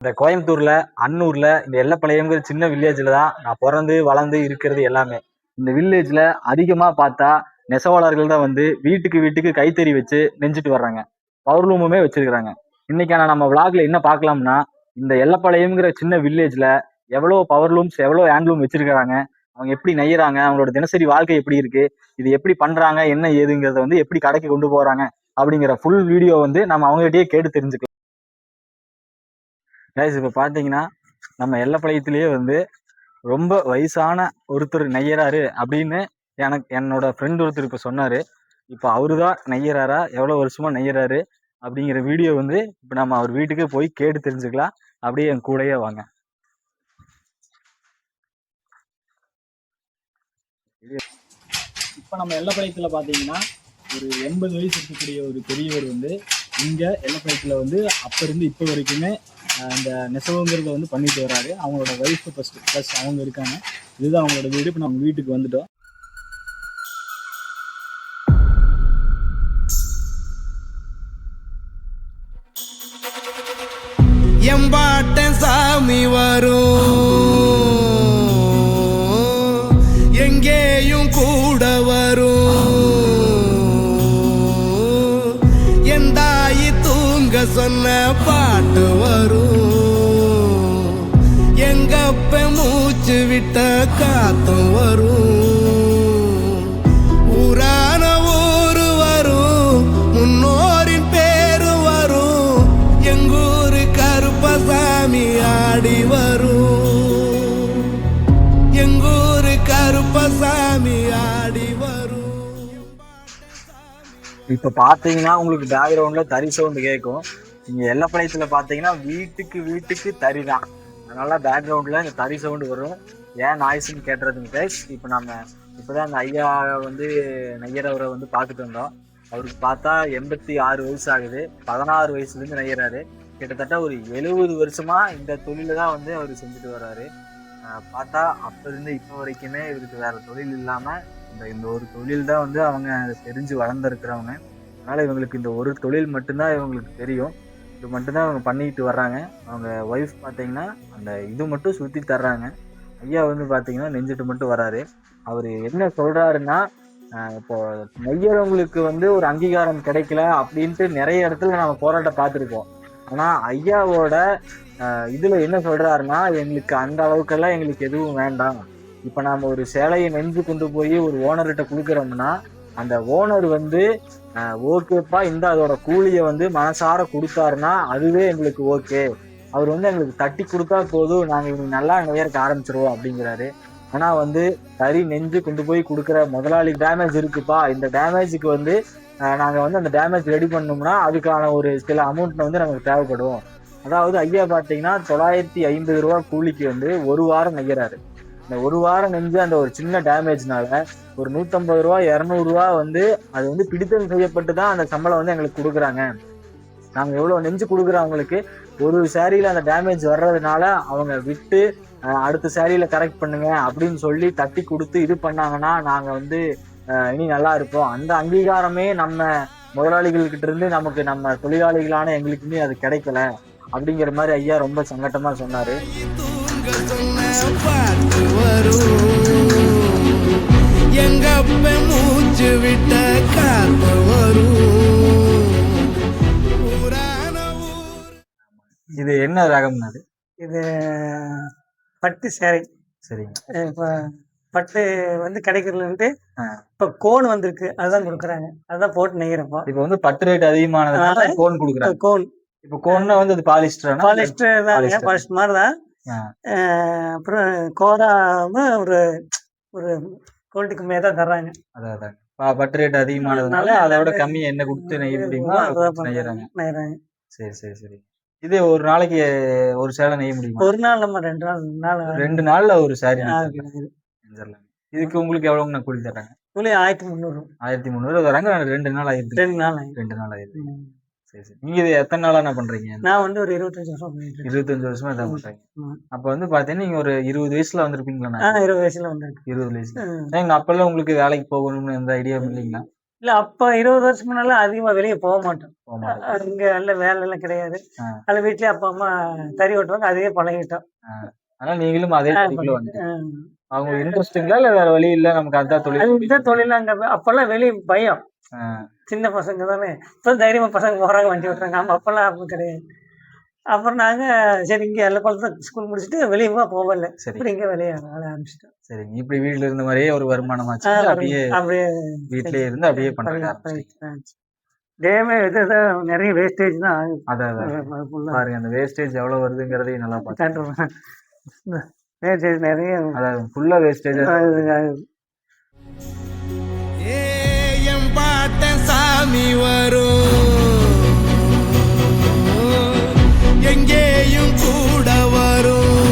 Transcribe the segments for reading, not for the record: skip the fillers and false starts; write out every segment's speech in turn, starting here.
இந்த கோயம்புத்தூர்ல அன்னூர்ல இந்த எல்லப்பாளையம்ங்கிற சின்ன வில்லேஜ்ல தான் நான் பிறந்து வளர்ந்து இருக்கிறது எல்லாமே. இந்த வில்லேஜ்ல அதிகமா பார்த்தா நெசவாளர்கள் தான் வந்து வீட்டுக்கு வீட்டுக்கு கைத்தறி வச்சு நெஞ்சிட்டு வர்றாங்க. பவர்லூமுமே வச்சிருக்கிறாங்க. இன்னைக்கான நம்ம விளாக்ல என்ன பார்க்கலாம்னா, இந்த எல்லப்பாளையம்ங்கிற சின்ன வில்லேஜ்ல எவ்வளவு பவர்லூம்ஸ் எவ்வளவு ஹேண்ட்லூம் வச்சிருக்கிறாங்க, அவங்க எப்படி நெய்யறாங்க, அவங்களோட தினசரி வாழ்க்கை எப்படி இருக்கு, இது எப்படி பண்றாங்க, என்ன ஏதுங்கிறத வந்து எப்படி கடைக்கு கொண்டு போறாங்க அப்படிங்கிற ஃபுல் வீடியோ வந்து நம்ம அவங்ககிட்டயே கேட்டு தெரிஞ்சுக்கலாம். கைஸ் இப்ப பாத்தீங்கன்னா நம்ம எல்லப்பாளையத்திலேயே வந்து ரொம்ப வயசான ஒருத்தர் நெய்யறாரு அப்படின்னு என்னோட ஃப்ரெண்ட் ஒருத்தர் இப்ப சொன்னாரு. இப்ப அவருதான் நெய்யறாரா, எவ்வளவு வருஷமா நெய்யறாரு அப்படிங்கிற வீடியோ வந்து இப்ப நம்ம அவர் வீட்டுக்கு போய் கேட்டு தெரிஞ்சுக்கலாம். அப்படியே என் கூடயே வாங்க. இப்ப நம்ம எல்லப்பாளையத்துல பாத்தீங்கன்னா ஒரு 80 வயசு இருக்கக்கூடிய ஒரு பெரியவர் வந்து இங்க எல்லப்பாளையத்துல வந்து அப்ப இருந்து இப்ப வரைக்குமே இந்த நெசவுங்கிறத வந்து பண்ணிட்டு வர்றாரு. அவங்களோட ஒய்ஃப் ஃபர்ஸ்ட் ப்ளஸ் அவங்க இருக்காங்க. இதுதான் அவங்களோட வீடு. இப்ப நம்ம வீட்டுக்கு வந்துட்டோம். எம்பாட்ட சாமி வரும், எங்கேயும் கூட வரும். என் தாயி தூங்க சொன்ன பாட்டு வரும், எங்கப்ப மூச்சு விட்ட காத்தும் வரும். ஊரான ஊரு வரும், முன்னோரின் பேரு வரும். எங்கூரு கருப்பசாமி ஆடி வரும், எங்கூரு கருப்பசாமி ஆடி வரும். இப்ப பாத்தீங்கன்னா உங்களுக்கு பேக்ரவுண்ட்ல தறி சவுண்ட் கேட்கும். நீங்க எல்லப்பாளையத்துல பாத்தீங்கன்னா வீட்டுக்கு வீட்டுக்கு தறி தான். அதனால பேக்ரவுண்ட்ல இந்த தறி சவுண்ட் வரும். ஏன் நாய்ஸ்ன்னு கேட்டுறதுங்க கைஸ். இப்ப நம்ம இப்பதான் அந்த ஐயா வந்து நெய்யறவரை வந்து பார்த்துட்டு வந்தோம். அவருக்கு பார்த்தா 86 வயசு ஆகுது. 16 வயசுல இருந்து நெய்யறாரு. கிட்டத்தட்ட ஒரு 70 வருஷமா இந்த தொழில தான் வந்து அவர் செஞ்சுட்டு வர்றாரு. பார்த்தா அப்ப இருந்து இப்ப வரைக்குமே இவருக்கு வேற தொழில் இல்லாம இந்த ஒரு தொழில் தான் வந்து அவங்க தெரிஞ்சு வளர்ந்துருக்கிறவங்க. அதனால இவங்களுக்கு இந்த ஒரு தொழில் மட்டும்தான் இவங்களுக்கு தெரியும். இது மட்டும்தான் அவங்க பண்ணிட்டு வர்றாங்க. அவங்க ஒய்ஃப் பார்த்தீங்கன்னா அந்த இது மட்டும் சுத்தி தர்றாங்க. ஐயா வந்து பார்த்தீங்கன்னா நெஞ்சிட்டு மட்டும் வர்றாரு. அவரு என்ன சொல்றாருன்னா, இப்போ நெய்யறவங்களுக்கு வந்து ஒரு அங்கீகாரம் கிடைக்கல அப்படின்ட்டு நிறைய இடத்துல நம்ம போராட்டம் பார்த்துருக்கோம். ஆனா ஐயாவோட இதுல என்ன சொல்றாருன்னா, எங்களுக்கு அந்த அளவுக்கெல்லாம் எங்களுக்கு எதுவும் வேண்டாம். இப்ப நாம ஒரு சேலையை நெஞ்சு கொண்டு போய் ஒரு ஓனர்கிட்ட கொடுக்குறோம்னா, அந்த ஓனர் வந்து ஓகேப்பா இந்த அதோட கூலியை வந்து மனசார கொடுத்தாருன்னா அதுவே எங்களுக்கு ஓகே. அவர் வந்து எங்களுக்கு தட்டி கொடுத்தா போதும், நாங்க இவங்க நல்லா நெய்யறக்க ஆரம்பிச்சிருவோம் அப்படிங்கிறாரு. ஆனா வந்து தறி நெஞ்சு கொண்டு போய் கொடுக்குற முதலாளி டேமேஜ் இருக்குப்பா, இந்த டேமேஜுக்கு வந்து நாங்க வந்து அந்த டேமேஜ் ரெடி பண்ணோம்னா அதுக்கான ஒரு சில அமௌண்ட் வந்து நமக்கு தேவைப்படும். அதாவது ஐயா பாத்தீங்கன்னா 950 ரூபா கூலிக்கு வந்து ஒரு வாரம் நெய்யறாரு. இந்த ஒரு வாரம் நெஞ்சு அந்த ஒரு சின்ன டேமேஜ்னால ஒரு 150 ரூபா 200 ரூபா வந்து அது வந்து பிடித்தம் செய்யப்பட்டு தான் அந்த சம்பளம் வந்து எங்களுக்கு கொடுக்குறாங்க. நாங்க எவ்வளவு நெஞ்சு கொடுக்குறவங்களுக்கு ஒரு சேரீல அந்த டேமேஜ் வர்றதுனால அவங்க விட்டு அடுத்த சேரீல கரெக்ட் பண்ணுங்க அப்படின்னு சொல்லி தட்டி கொடுத்து இது பண்ணாங்கன்னா நாங்க வந்து இனி நல்லா இருப்போம். அந்த அங்கீகாரமே நம்ம முதலாளிகள் கிட்ட இருந்து நமக்கு நம்ம தொழிலாளிகளான எங்களுக்குமே அது கிடைக்கல அப்படிங்கிற மாதிரி ஐயா ரொம்ப சங்கட்டமா சொன்னாரு. பாட்டு வரும், எங்கப்ப மூச்சு விட்ட காத்து வரும். இது என்ன ரகம்னா? இது பட்டு சேலை. சரிங்க. இப்ப பட்டு வந்து கிடைக்கிறதுலன்ட்டு இப்ப கோன் வந்திருக்கு, அதுதான் கொடுக்குறாங்க. அதுதான் போட்டு நெய்யறப்போ இப்ப வந்து பட்டு ரேட் அதிகமானதுனால கோன் கொடுக்குறாங்க. கோன் இப்ப கோன்னா வந்து அது பாலிஸ்டர் தான், பாலிஸ்டர் மாதிரி தான். அப்புறம் கோராம ஒரு ஒரு கோல்டுக்கு மேல தான் தர்றாங்க. அதான் பட்டு ரேட் அதிகமானதுனால அதோட கம்மி என்ன கொடுத்து நெய்ய முடியுமோ நெய்யறாங்க. சரி சரி சரி. இது ஒரு நாளைக்கு ஒரு சேலை நெய்ய முடியுமா? ஒரு நாள் நம்ம 2 நாள்ல ஒரு சாரி. இதுக்கு உங்களுக்கு எவ்வளவு கூலி தர்றாங்க? கூலி 1300. 1300 தராங்க. 2 நாள் ஆயிருக்கு. 2 நாள் ஆயிருக்கு. சரி சரி. நீங்க இது எத்தனை நாளா என்ன பண்றீங்க? நான் வந்து ஒரு 25 வருஷம் பண்ணிட்டு இருக்கேன். 25 வருஷமா இதான் பண்றீங்க. அப்ப வந்து பாத்தீங்கன்னா நீங்க ஒரு 20 வயசுல வந்திருப்பீங்களா? 20 வயசுல வந்திருக்கேன். 20 வயசுல. அப்பெல்லாம் உங்களுக்கு வேலைக்கு போகணும்னு எந்த ஐடியாவும் இல்லைங்களா? இல்ல அப்ப 20 வருஷம் முன்னால அதிகமா வெளிய போக மாட்டோம். போக மாட்டீங்க. இங்க நல்ல வேலைலாம் கிடையாது. ஆ. அதனால வீட்லயே அப்பா, அம்மா தறி ஓட்டுவாங்க. அதுவே பழகிட்டோம். அதனால நீங்களும் அதே ஆ தொழிலுக்குள்ள வந்துட்டீங்க. ஆ. அவங்க இன்ட்ரெஸ்ட்டுங்களா இல்ல வேற வழி இல்ல நமக்கு அதான் தொழில் அது அப்படின்னு இந்த தொழில் அங்க அப்பல்லாம் வெளிய பயம். ஆ, சின்ன பசங்க தானே. இப்ப தைரியமா பசங்க போறாங்க, வண்டி ஓட்டுறாங்க. ஆமா அப்பல்லாம் அப்படி கிடையாது. அப்புறம் நாங்க சரி இங்க எல்லப்பாளையத்துல ஸ்கூல் முடிச்சுட்டு வெளியவா போகல. சரி அப்புறம் இங்க வெளிய வாழ ஆரம்பிச்சுட்டோம். சரிங்க. இப்படி வீட்ல இருந்த மாதிரியே ஒரு வருமானமாச்சு. அப்படியே அப்படியே வீட்லயே இருந்து அப்படியே பண்றதுக்கு ஆரம்பிச்சிட்டீங்க. டேமே இதுதான் நெறைய வேஸ்டேஜ் தான் ஆகுது. அதான் அதான். பாருங்க அந்த வேஸ்டேஜ் எவ்வளவு வருதுங்கிறதையும் நல்லா பாத்துக்கோங்க. வேஸ்டேஜ் நெறைய அதாவது ஃபுல்லா வேஸ்டேஜ். ஆகுது. என் பாட்டன் சாமி வரும், எங்கேயும் கூட வரும்.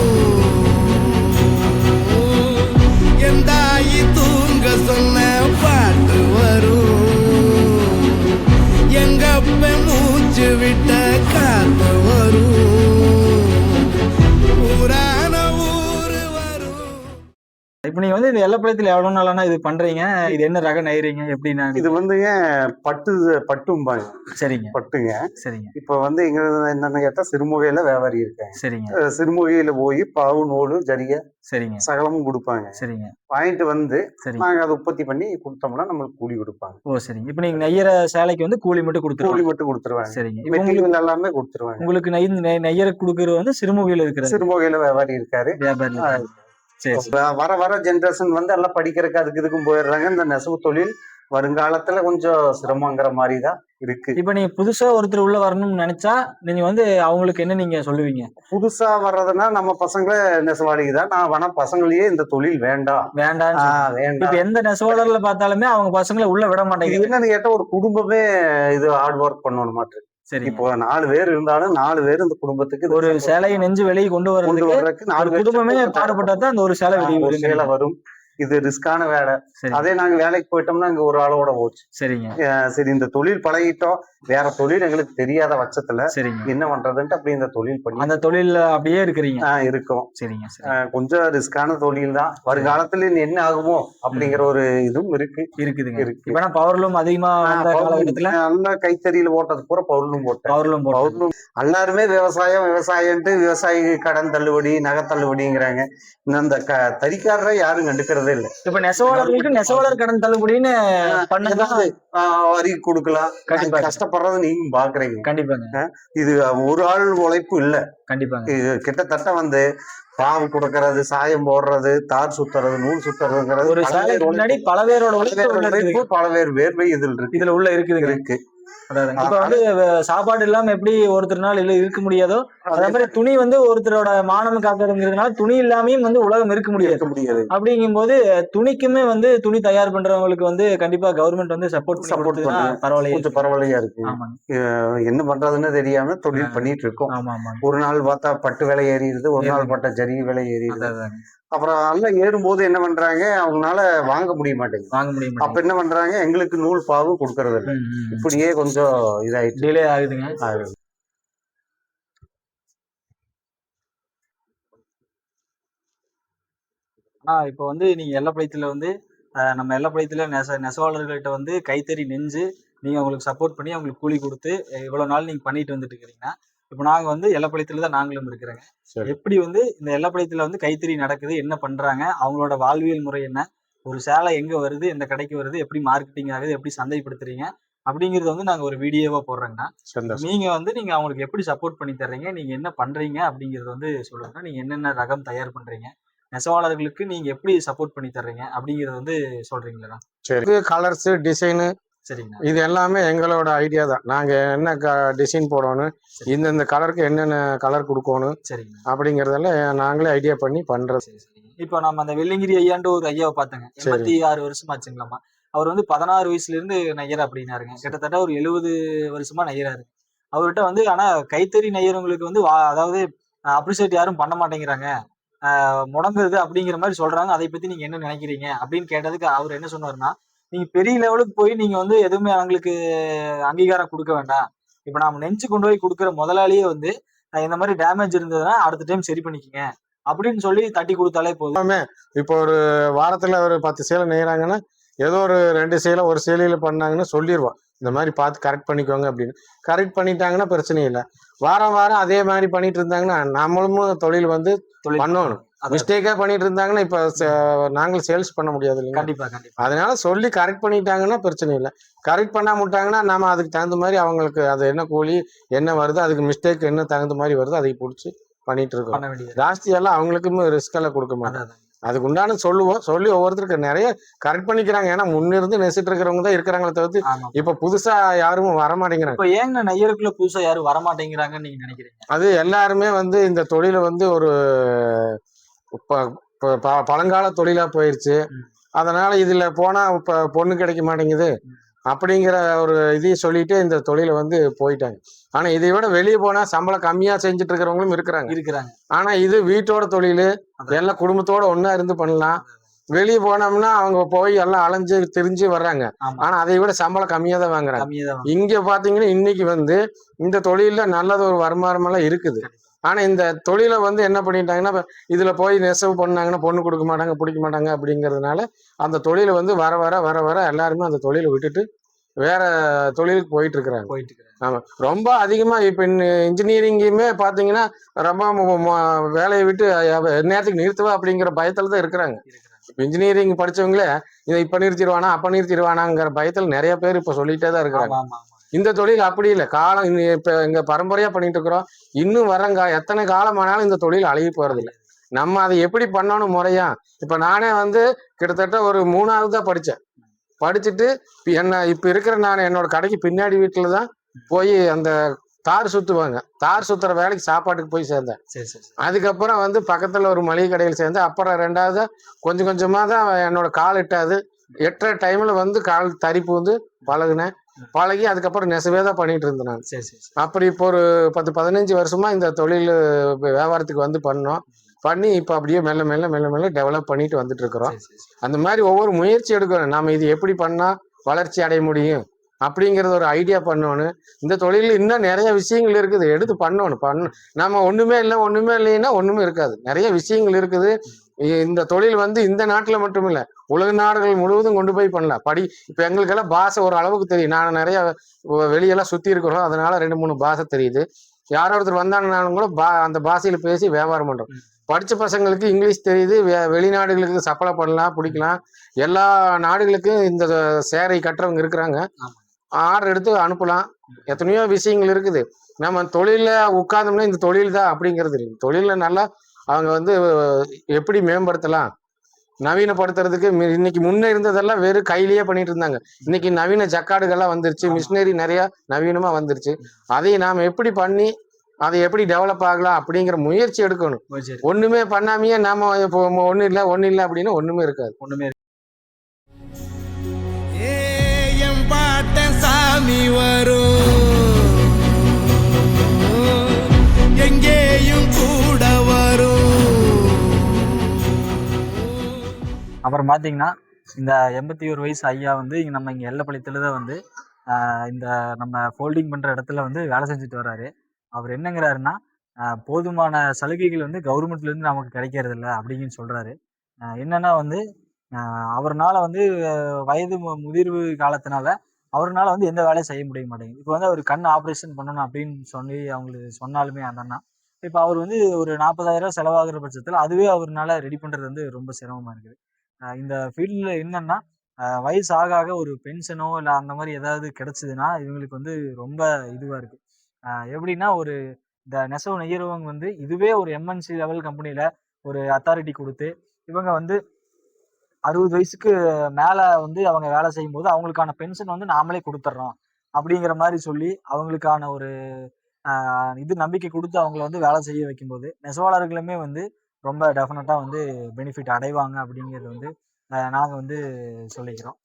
என் தாயி தூங்க சொன்ன பாட்டு வரும், எங்க அப்ப மூச்சு விட்ட காத்து வரும், ஊரான ஊரு வரும். இப்ப நீங்க வந்து இந்த எல்லப்பாளையத்துல எவ்வளவு நாளானா இது பண்றீங்க? இது என்ன ரகம் நெய்றீங்க? எப்படின்னா இது வந்துங்க பட்டும்பாங்க. சரிங்க பட்டுங்க. சரிங்க இப்ப வந்து எங்க என்னன்னு கேட்டா சிறுமுகையில வியாபாரி இருக்காங்க. சரிங்க சிறுமுகையில போய் பாவு, நூலு, ஜரிகை சரிங்க சகலமும் கொடுப்பாங்க. சரிங்க வாங்கிட்டு வந்து சரி. நாங்க அதை உற்பத்தி பண்ணி கொடுத்தோம்னா நம்மளுக்கு கூலி கொடுப்பாங்க. ஓ சரிங்க. இப்ப நீங்க நெய்யற சேலைக்கு வந்து கூலி மட்டும் கூலி கொடுத்துருவாங்க. மட்டும் கொடுத்துருவாங்க. சரிங்க. இப்ப உங்களுக்கு மெட்டீரியல் எல்லாமே கொடுத்துருவாங்க. உங்களுக்கு நெய்யற குடுக்கறது வந்து சிறுமுகையில இருக்கிற சிறுமுகையில வியாபாரி இருக்காரு. வியாபாரி இருக்காங்க. சரி சரி. வர வர ஜென்ரேஷன் வந்து எல்லாம் படிக்கிறதுக்கு அதுக்கு இதுக்கும் போயிடுறாங்க. இந்த நெசவு தொழில் வருங்காலத்துல கொஞ்சம் சிரமங்கிற மாதிரி தான் இருக்கு. இப்ப நீங்க புதுசா ஒருத்தர் உள்ள வரணும்னு நினைச்சா நீங்க வந்து அவங்களுக்கு என்ன நீங்க சொல்லுவீங்க? புதுசா வர்றதுன்னா நம்ம பசங்கள நெசவாளிக்கு தான் நான் வேணா பசங்களையே இந்த தொழில் வேண்டாம் வேண்டாம். இப்ப வேண்டாம். எந்த நெசவாளர்ல பார்த்தாலுமே அவங்க பசங்களை உள்ள விட இது மாட்டேங்குது. என்னன்னு கேட்டா ஒரு குடும்பமே இது ஹார்ட் ஒர்க் பண்ணணும் மாட்டு. சரி. இப்போ 4 பேர் இருந்தாலும் 4 பேர் இந்த குடும்பத்துக்கு ஒரு சேலையை நெஞ்சு வெளியே கொண்டு வர்றதுக்கு 4 குடும்பமே பாடுபட்டாதான் அந்த ஒரு சேலை வெளியே ஒரு சேலை வரும். இது ரிஸ்கான வேலை. சரி. அதே நாங்க வேலைக்கு போயிட்டோம்னா இங்க ஒரு ஆளோட போச்சு. சரிங்க. சரி இந்த தொழில் பழகிட்டோம், வேற தொழில் எங்களுக்கு தெரியாத பட்சத்துல சரிங்க. என்ன பண்றதுன்ட்டு அப்படி இந்த தொழில் பண்ணி அந்த தொழில்ல அப்படியே இருக்கிறீங்க. இருக்கோம். சரிங்க சரி. கொஞ்சம் ரிஸ்கான தொழில் தான். வருங்காலத்துல என்ன ஆகுமோ அப்படிங்கிற ஒரு இதுவும் இருக்குதுங்க. இருக்கு. இப்ப பவர்லூம் அதிகமா வந்த காலகட்டத்துல நல்லா கைத்தறியில போட்டது பூரா பவுர்லும் போட்டேன். பவர்லூம் எல்லாருமே விவசாயம்ட்டு விவசாயி கடன் தள்ளுபடி, நகை தள்ளுபடிங்கிறாங்க. இந்த தறிக்காரரை யாரும் கண்டுக்கிறதே இல்லை. இப்ப நெசவாளர்களுக்கு நெசவாளர் கடன் தள்ளுபடின்னு பண்ணதான் வரி கொடுக்கலாம். கண்டிப்பா. கஷ்டப்படுறது நீங்க பாக்குறீங்க. கண்டிப்பாங்க. இது ஒரு ஆள் உழைப்பு இல்ல. கண்டிப்பாங்க. இது கிட்டத்தட்ட வந்து பாவு கொடுக்கறது, சாயம் போடுறது, தார் சுத்துறது, நூல் சுத்துறதுங்கிறது ஒரு சேலைக்கு முன்னாடி பல பேரோட உழைப்பு பல பேர் வேர்வை இதுல உள்ள இருக்கு. அதாவது இப்ப வந்து சாப்பாடு இல்லாம எப்படி ஒருத்தர்னால இருக்க முடியாதோ அதே மாதிரி துணி வந்து ஒருத்தரோட மானம் காக்கிறதுங்கிறதுனால துணி இல்லாமையும் வந்து உலகம் இருக்க முடியாது. அப்படிங்கும் போது துணிக்குமே வந்து துணி தயார் பண்றவங்களுக்கு வந்து கண்டிப்பா கவர்மெண்ட் வந்து சப்போர்ட் பரவாயில்லையா கொஞ்சம் பரவாயில்லையா இருக்கு. என்ன பண்றதுன்னு தெரியாம தொழில் பண்ணிட்டு இருக்கோம். ஒரு நாள் பார்த்தா பட்டு விலை ஏறிடுது, ஒரு நாள் பார்த்தா ஜரிகை விலை ஏறிடுது. அப்புறம் எல்லாம் ஏறும்போது என்ன பண்றாங்க, அவங்களால வாங்க முடிய மாட்டேங்குது. அப்ப என்ன பண்றாங்க, எங்களுக்கு நூல் பாவு கொடுக்கறது இல்லை. இப்படியே கொஞ்சம் இதாயிட்டு டிலே ஆகுதுங்க. இப்ப வந்து நீங்க எல்லப்பாளையத்துல வந்து நம்ம எல்லப்பாளையத்துல நெசவாளர்கள்ட்ட வந்து கைத்தறி நெஞ்சு நீங்க அவங்களுக்கு சப்போர்ட் பண்ணி அவங்களுக்கு கூலி கொடுத்து இவ்வளவு நாள் நீங்க பண்ணிட்டு வந்துட்டு இருக்கிறீங்கன்னா, இப்ப நாங்க வந்து எல்லப்பாளையத்துல தான் நாங்களும் இருக்கிறேங்க. எப்படி வந்து இந்த எல்லப்பாளையத்துல வந்து கைத்தறி நடக்குது, என்ன பண்றாங்க, அவங்களோட வாழ்வியல் முறை என்ன, ஒரு சேலை எங்க வருது, எந்த கடைக்கு வருது, எப்படி மார்க்கெட்டிங் ஆகுது, எப்படி சந்தைப்படுத்துறீங்க அப்படிங்கறது வந்து நாங்க ஒரு வீடியோவா போடுறோங்கன்னா, நீங்க வந்து நீங்க அவங்களுக்கு எப்படி சப்போர்ட் பண்ணி தர்றீங்க, நீங்க என்ன பண்றீங்க அப்படிங்கறது வந்து சொல்லுங்க. நீங்க என்னென்ன ரகம் தயார் பண்றீங்க, நெசவாளர்களுக்கு நீங்க எப்படி சப்போர்ட் பண்ணி தர்றீங்க அப்படிங்கறது வந்து சொல்றீங்களா? சரி. கலர்ஸ், டிசைனு இது எல்லாமே எங்களோட ஐடியா தான். நாங்க என்ன டிசைன் போடணும், இந்த கலருக்கு என்னென்ன கலர் கொடுக்கணும் அப்படிங்கறதெல்லாம் நாங்களே ஐடியா பண்ணி பண்றது. இப்போ நம்ம அந்த வெள்ளிங்கிரி ஐயாண்டு ஒரு ஐயாவை பார்த்தாங்க, 86 வருஷம் ஆச்சுங்களாமா. அவர் வந்து 16 வயசுல இருந்து நெய்யற அப்படின்னாருங்க. கிட்டத்தட்ட ஒரு 70 வருஷமா நெய்யறாரு. அவர்கிட்ட வந்து ஆனா கைத்தறி நெய்யறவங்களுக்கு வந்து அதாவது அப்ரிசியேட் யாரும் பண்ண மாட்டேங்கிறாங்க, முடங்குது அப்படிங்கிற மாதிரி சொல்றாங்க. அதை பத்தி நீங்க என்ன நினைக்கிறீங்க அப்படின்னு கேட்டதுக்கு அவர் என்ன சொன்னாருன்னா, நீங்க பெரிய லெவலுக்கு போய் நீங்க வந்து எதுவுமே அவங்களுக்கு அங்கீகாரம் கொடுக்க வேண்டாம். இப்ப நாம நெஞ்சு கொண்டு போய் கொடுக்குற முதலாளியே வந்து இந்த மாதிரி டேமேஜ் இருந்ததுன்னா அடுத்த டைம் சரி பண்ணிக்கங்க அப்படின்னு சொல்லி தட்டி கொடுத்தாலே போதும். இப்போ ஒரு வாரத்துல ஒரு 10 சேலை நெய்யறாங்கன்னா ஏதோ ஒரு 2 சேலை ஒரு சேலையில் பண்ணாங்கன்னு சொல்லிடுவோம். இந்த மாதிரி பார்த்து கரெக்ட் பண்ணிக்கோங்க அப்படின்னு. கரெக்ட் பண்ணிட்டாங்கன்னா பிரச்சனை இல்லை. வாரம் வாரம் அதே மாதிரி பண்ணிட்டு இருந்தாங்கன்னா நம்மளும் தொழில் வந்து பண்ணணும். மிஸ்டேக்கா பண்ணிட்டு இருந்தாங்கன்னா இப்ப நாங்களும் சேல்ஸ் பண்ண முடியாது இல்லைங்க. கண்டிப்பா. அதனால சொல்லி கரெக்ட் பண்ணிட்டாங்கன்னா பிரச்சனை இல்லை. கரெக்ட் பண்ணாம விட்டாங்கன்னா நம்ம அதுக்கு தகுந்த மாதிரி அவங்களுக்கு அது என்ன கூலி என்ன வருது, அதுக்கு மிஸ்டேக் என்ன தகுந்த மாதிரி வருதோ அதை பிடிச்சி பண்ணிட்டு இருக்கோம். ஜாஸ்தியெல்லாம் அவங்களுக்கும் ரிஸ்க் எல்லாம் கொடுக்க மாட்டோம். அதுக்கு உண்டான சொல்லுவோம். சொல்லி ஒவ்வொருத்தருக்கு நிறைய கரெக்ட் பண்ணிக்கிறாங்க. ஏன்னா முன்னிருந்து நெசிட்டு இருக்கிறவங்க தான் இருக்கிறாங்களே தவிர்த்து இப்ப புதுசா யாரும் வரமாட்டேங்கிறாங்க. இப்ப ஏங்க நெய்யருக்குள்ள புதுசா யாரும் வரமாட்டேங்கிறாங்கன்னு நீங்க நினைக்கிறீங்க? அது எல்லாருமே வந்து இந்த தொழிலை வந்து ஒரு பழங்கால தொழிலா போயிருச்சு. அதனால இதுல போனா இப்ப பொண்ணு கிடைக்க மாட்டேங்குது அப்படிங்கிற ஒரு இதையும் சொல்லிட்டு இந்த தொழிலை வந்து போயிட்டாங்க. ஆனா இதை விட வெளியே போனா சம்பளம் கம்மியா செஞ்சுட்டு இருக்கிறவங்களும் இருக்கிறாங்க. ஆனா இது வீட்டோட தொழில், எல்லாம் குடும்பத்தோட ஒன்னா இருந்து பண்ணலாம். வெளியே போனோம்னா அவங்க போய் எல்லாம் அலைஞ்சு திரிஞ்சு வர்றாங்க. ஆனா அதை விட சம்பளம் கம்மியா தான் வாங்குறாங்க. இங்க பாத்தீங்கன்னா இன்னைக்கு வந்து இந்த தொழில நல்லது ஒரு வருமானம் எல்லாம் இருக்குது. ஆனா இந்த தொழிலை வந்து என்ன பண்ணிட்டாங்கன்னா இதுல போய் நெசவு பண்ணாங்கன்னா பொண்ணு கொடுக்க மாட்டாங்க, பிடிக்க மாட்டாங்க. அப்படிங்கிறதுனால அந்த தொழிலை வந்து வர வர வர வர எல்லாருமே அந்த தொழிலை விட்டுட்டு வேற தொழிலுக்கு போயிட்டு இருக்கிறாங்க. ஆமா, ரொம்ப அதிகமா இப்ப இன்ஜினியரிங்குமே பாத்தீங்கன்னா ரொம்ப வேலையை விட்டு நேரத்துக்கு நிறுத்துவா அப்படிங்கிற பயத்துல தான் இருக்கிறாங்க. இப்ப இன்ஜினியரிங் படிச்சவங்களே இதை இப்ப நிறுத்திடுவானா அப்ப நிறுத்திடுவானாங்கிற பயத்துல நிறைய பேர் இப்ப சொல்லிட்டே தான் இருக்கிறாங்க. இந்த தொழில் அப்படி இல்லை. காலம் இப்ப எங்க பரம்பரையா பண்ணிட்டு இருக்கிறோம். இன்னும் வரங்க எத்தனை காலம் ஆனாலும் இந்த தொழில் அழுகி போறது இல்லை. நம்ம அதை எப்படி பண்ணணும் முறையா. இப்ப நானே வந்து கிட்டத்தட்ட ஒரு 3வது தான் படிச்சேன். படிச்சுட்டு இப்ப இருக்கிற நான் என்னோட கடைக்கு பின்னாடி வீட்டுலதான் போய் அந்த தார் சுத்துவாங்க. தார் சுத்துற வேலைக்கு சாப்பாட்டுக்கு போய் சேர்ந்தேன். அதுக்கப்புறம் வந்து பக்கத்துல ஒரு மளிகை கடையில் சேர்ந்தேன். அப்புறம் 2வது கொஞ்சம் கொஞ்சமா தான் என்னோட கால் எட்டுற டைம்ல வந்து கால் தரிப்பு வந்து பழகினேன். பழகி அதுக்கப்புறம் நெசவே தான் பண்ணிட்டு இருந்தேன் நான். அப்படி இப்போ ஒரு 10-15 வருஷமா இந்த தொழில் வியாபாரத்துக்கு வந்து பண்ணி இப்ப அப்படியே மெல்ல மெல்ல மெல்ல மெல்ல டெவலப் பண்ணிட்டு வந்துட்டு இருக்கிறோம். அந்த மாதிரி ஒவ்வொரு முயற்சி எடுக்கணும். நாம இது எப்படி பண்ணா வளர்ச்சி அடைய முடியும் அப்படிங்கறது ஒரு ஐடியா பண்ணணும். இந்த தொழில இன்னும் நிறைய விஷயங்கள் இருக்குது, எடுத்து பண்ணணும். நம்ம ஒண்ணுமே இல்லைன்னா ஒண்ணுமே இருக்காது. நிறைய விஷயங்கள் இருக்குது. இந்த தொழில் வந்து இந்த நாட்டுல மட்டும் இல்ல, உலக நாடுகள் முழுவதும் கொண்டு போய் பண்ணலாம். இப்ப எங்களுக்கெல்லாம் பாஷை ஒரு அளவுக்கு தெரியும். நான் நிறைய வெளியெல்லாம் சுத்தி இருக்கிறோம். அதனால 2-3 பாஷை தெரியுது. யாரோ ஒருத்தர் வந்தாங்கன்னாலும் கூட அந்த பாஷையில பேசி வியாபாரம் பண்றோம். படிச்ச பசங்களுக்கு இங்கிலீஷ் தெரியுது. வெளிநாடுகளுக்கு சப்ளை பண்ணலாம், பிடிக்கலாம். எல்லா நாடுகளுக்கும் இந்த சேரை கட்டுறவங்க இருக்கிறாங்க. ஆர்டர் எடுத்து அனுப்பலாம். எத்தனையோ விஷயங்கள் இருக்குது. நம்ம தொழில உட்கார்ந்தோம்னா இந்த தொழில் தான் அப்படிங்கிறது இருக்கு. தொழில நல்லா அவங்க வந்து எப்படி மேம்படுத்தலாம், நவீனப்படுத்துறதுக்கு இன்னைக்கு முன்ன இருந்ததெல்லாம் வெறும் கையிலேயே பண்ணிட்டு இருந்தாங்க. இன்னைக்கு நவீன ஜக்காடுகள்லாம் வந்துருச்சு, மிஷினரி நிறைய நவீனமா வந்துருச்சு. அதை நாம எப்படி பண்ணி அதை எப்படி டெவலப் ஆகலாம் அப்படிங்கிற முயற்சி எடுக்கணும். ஒண்ணுமே பண்ணாமையே நாம ஒண்ணு இல்லை அப்படின்னு ஒண்ணுமே இருக்காது. என் பாட்ட சாமி வரும் எங்கேயும் கூட வரும். அப்புறம் பாத்தீங்கன்னா இந்த 81 வயசு ஐயா வந்து நம்ம இங்க எல்லப்பாளையத்துல தான் வந்து இந்த நம்ம ஃபோல்டிங் பண்ற இடத்துல வந்து வேலை செஞ்சுட்டு வர்றாரு. அவர் என்னங்கிறாருன்னா போதுமான சலுகைகள் வந்து கவர்மெண்ட்ல இருந்து நமக்கு கிடைக்கிறது இல்லை அப்படின்னு சொல்றாரு. என்னன்னா வந்து அவர்னால வந்து வயது முதிர்வு காலத்தினால அவர்னால வந்து எந்த வேலையும் செய்ய முடிய மாட்டேங்குது. இப்போ வந்து அவர் கண் ஆப்ரேஷன் பண்ணணும் அப்படின்னு சொல்லி அவங்களுக்கு சொன்னாலுமே அண்ணா இப்போ அவர் வந்து ஒரு 40,000 செலவாகிற பட்சத்தில் அதுவே அவர்னால ரெடி பண்றது வந்து ரொம்ப சிரமமா இருக்குது. இந்த ஃபீல்டில் என்னன்னா வயசு ஆக ஆக ஒரு பென்ஷனோ இல்லை அந்த மாதிரி ஏதாவது கிடைச்சதுன்னா இவங்களுக்கு வந்து ரொம்ப இதுவாக இருக்கு. எப்படின்னா ஒரு இந்த நெசவு நெய்யறவங்க வந்து இதுவே ஒரு எம்என்சி லெவல் கம்பெனியில ஒரு அத்தாரிட்டி கொடுத்து இவங்க வந்து 60 வயசுக்கு மேல வந்து அவங்க வேலை செய்யும் போது அவங்களுக்கான பென்ஷன் வந்து நாமளே கொடுத்துட்றோம் அப்படிங்கிற மாதிரி சொல்லி அவங்களுக்கான ஒரு இது நம்பிக்கை கொடுத்து அவங்கள வந்து வேலை செய்ய வைக்கும்போது நெசவாளர்களுமே வந்து ரொம்ப டெஃபினட்டா வந்து பெனிஃபிட் அடைவாங்க அப்படிங்கிறது வந்து நாங்க வந்து சொல்லிக்கிறோம்.